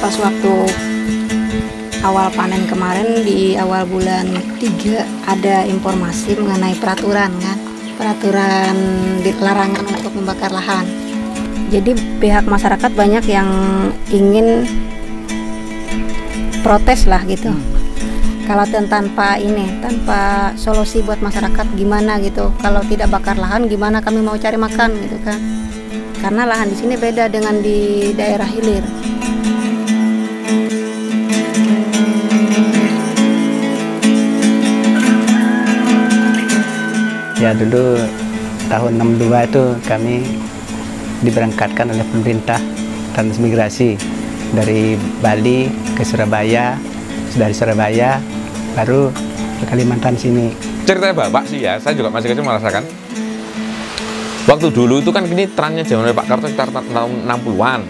pas waktu awal panen kemarin di awal bulan 3 ada informasi mengenai peraturan kan, peraturan larangan untuk membakar lahan. Jadi pihak masyarakat banyak yang ingin protes lah gitu. Kalau tanpa solusi buat masyarakat gimana gitu. Kalau tidak bakar lahan gimana kami mau cari makan gitu kan. Karena lahan di sini beda dengan di daerah hilir. Ya dulu tahun 62 itu kami diberangkatkan oleh pemerintah transmigrasi dari Bali ke Surabaya, dari Surabaya baru ke Kalimantan sini. Ceritanya Bapak sih ya, saya juga masih kecil merasakan. Waktu dulu itu kan gini trennya zaman Pak Karto sekitar tahun 60-an.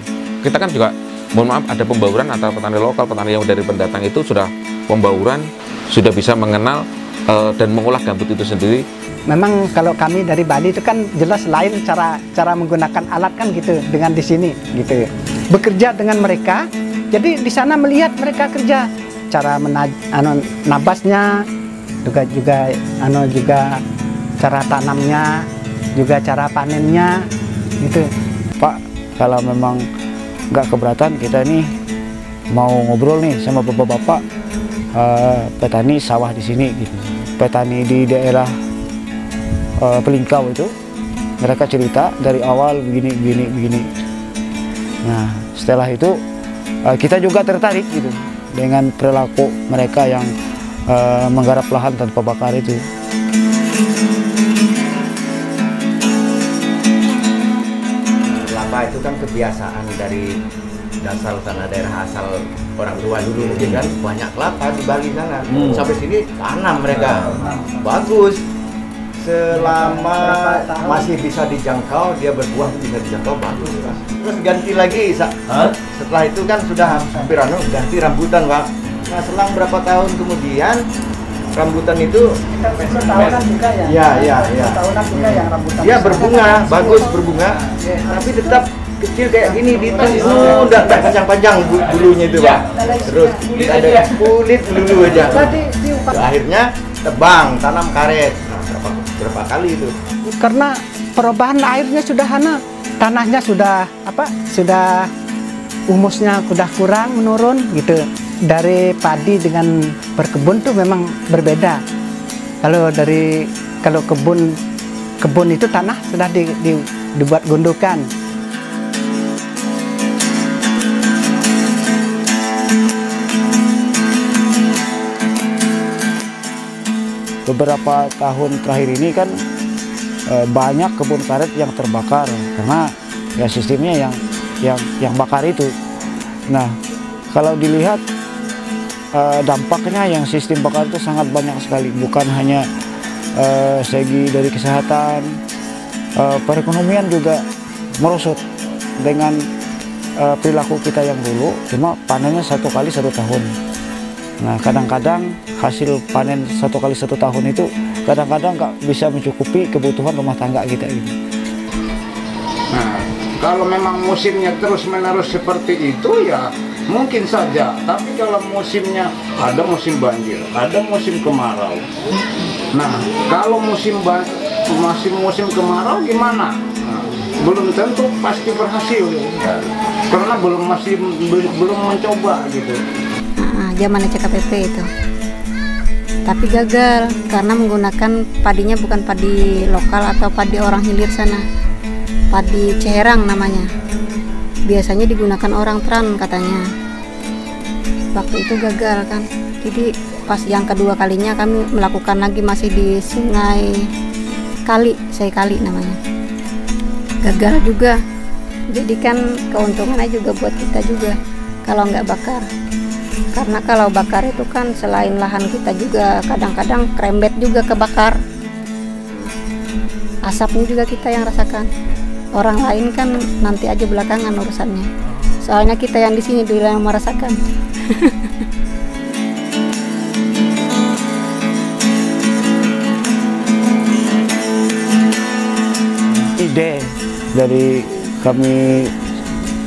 Kita kan juga, mohon maaf, ada pembauran antara petani lokal, petani yang dari pendatang itu sudah pembauran, sudah bisa mengenal dan mengolah gambut itu sendiri. Memang kalau kami dari Bali itu kan jelas lain cara menggunakan alat kan gitu dengan di sini gitu. Bekerja dengan mereka, jadi di sana melihat mereka kerja, cara nabasnya, juga cara tanamnya, juga cara panennya gitu. Pak, kalau memang nggak keberatan kita ini mau ngobrol nih sama bapak-bapak petani sawah di sini gitu. Petani di daerah Pelingkau itu, mereka cerita dari awal begini. Nah, setelah itu kita juga tertarik gitu dengan perilaku mereka yang menggarap lahan tanpa bakar itu. Kelapa itu kan kebiasaan dari dasar tanah daerah asal orang tua dulu mungkin kan banyak kelapa di Bali sana. Sampai sini tanam mereka bagus. Selama masih bisa dijangkau, dia berbuah bisa dijangkau, bagus Pak. Terus ganti lagi, setelah itu kan sudah hampir ganti rambutan Pak. Nah selang berapa tahun kemudian rambutan itu Tahunan juga ya? Ya. Tahunan juga ya rambutan. Dia berbunga, bagus berbunga, tapi tetap kecil kayak gini, ditimbun dan panjang-panjang bulunya itu Pak. Terus ada kulit dulu aja. Akhirnya tebang, tanam karet. Berapa kali itu? Karena perubahan airnya sudah tanahnya sudah humusnya sudah kurang, menurun gitu. Dari padi dengan berkebun tuh memang berbeda. Kalau kebun itu tanah sudah dibuat gundukan. Beberapa tahun terakhir ini kan banyak kebun karet yang terbakar karena ya sistemnya yang bakar itu. Nah, kalau dilihat dampaknya yang sistem bakar itu sangat banyak sekali, bukan hanya segi dari kesehatan, perekonomian juga merosot dengan perilaku kita yang dulu, cuma panennya 1 kali 1 tahun. Nah, kadang-kadang hasil panen 1 kali 1 tahun itu kadang-kadang nggak bisa mencukupi kebutuhan rumah tangga kita ini. Nah, kalau memang musimnya terus-menerus seperti itu ya mungkin saja. Tapi kalau musimnya ada musim banjir, ada musim kemarau. Nah, kalau musim kemarau gimana? Nah, belum tentu pasti berhasil, karena belum mencoba gitu. Zaman CKPP itu, tapi gagal karena menggunakan padinya bukan padi lokal atau padi orang hilir sana, padi Ceherang namanya. Biasanya digunakan orang Tran katanya. Waktu itu gagal kan, jadi pas yang kedua kalinya kami melakukan lagi masih di Sungai Kali namanya. Gagal juga, jadi kan keuntungannya juga buat kita juga kalau nggak bakar. Karena kalau bakar itu kan selain lahan kita juga kadang-kadang kerembet juga kebakar. Asapnya juga kita yang rasakan. Orang lain kan nanti aja belakangan urusannya. Soalnya kita yang di sini dulu yang merasakan. Ide dari kami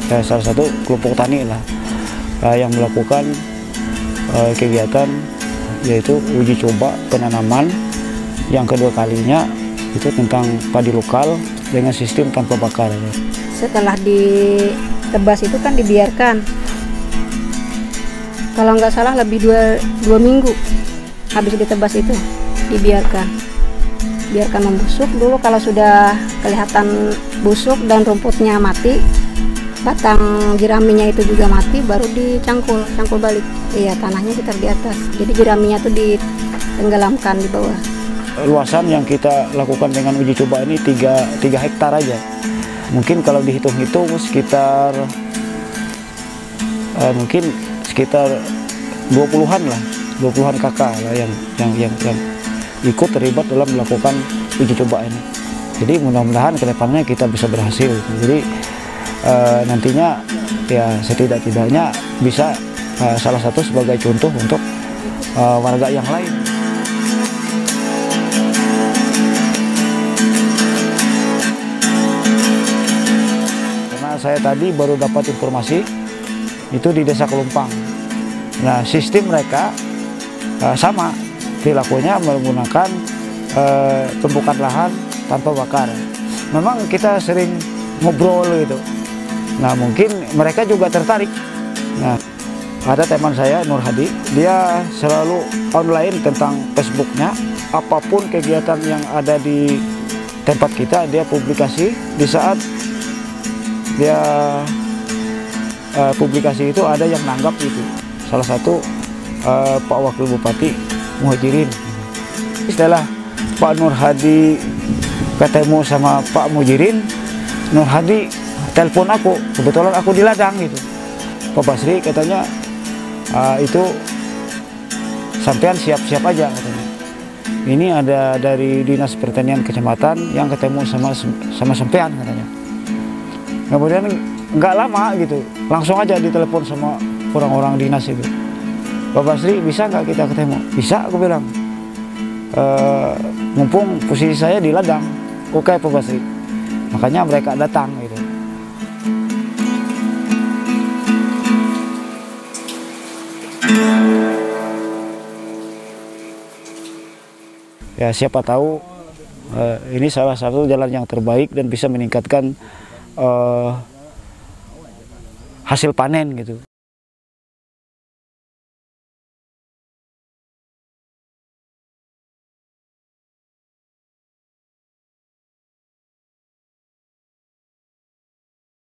salah satu kelompok tani lah, yang melakukan kegiatan yaitu uji coba penanaman yang kedua kalinya itu tentang padi lokal dengan sistem tanpa bakar. Setelah ditebas itu kan dibiarkan, kalau nggak salah lebih dua minggu habis ditebas itu dibiarkan membusuk dulu. Kalau sudah kelihatan busuk dan rumputnya mati, batang jeraminya itu juga mati, baru dicangkul balik. Iya, tanahnya kita di atas, jadi jeraminya tuh ditenggelamkan di bawah. Luasan yang kita lakukan dengan uji coba ini 3 hektar aja. Mungkin kalau dihitung-hitung sekitar mungkin sekitar 20-an kakak lah yang ikut terlibat dalam melakukan uji coba ini. Jadi mudah-mudahan kedepannya kita bisa berhasil. Jadi nantinya ya setidak-tidaknya bisa salah satu sebagai contoh untuk warga yang lain. Karena saya tadi baru dapat informasi itu di Desa Kelumpang. Nah, sistem mereka sama perilakunya menggunakan tumpukan lahan tanpa bakar. Memang kita sering ngobrol gitu. Nah, mungkin mereka juga tertarik. Nah, ada teman saya Nur Hadi, dia selalu online tentang Facebooknya. Apapun kegiatan yang ada di tempat kita, dia publikasi. Di saat dia publikasi itu ada yang nanggap itu. Salah satu Pak Wakil Bupati Muhajirin. Setelah Pak Nur Hadi ketemu sama Pak Muhajirin, Nur Hadi telepon aku, kebetulan aku di ladang gitu. Pak Basri katanya itu sampean siap-siap aja katanya. Ini ada dari Dinas Pertanian Kecamatan yang ketemu sama sampean katanya. Kemudian nggak lama gitu, langsung aja ditelepon sama orang-orang dinas itu. Pak Basri, bisa nggak kita ketemu? Bisa, aku bilang. Mumpung posisi saya di ladang. Oke, Pak Basri. Makanya mereka datang gitu. Ya, siapa tahu ini salah satu jalan yang terbaik dan bisa meningkatkan hasil panen gitu.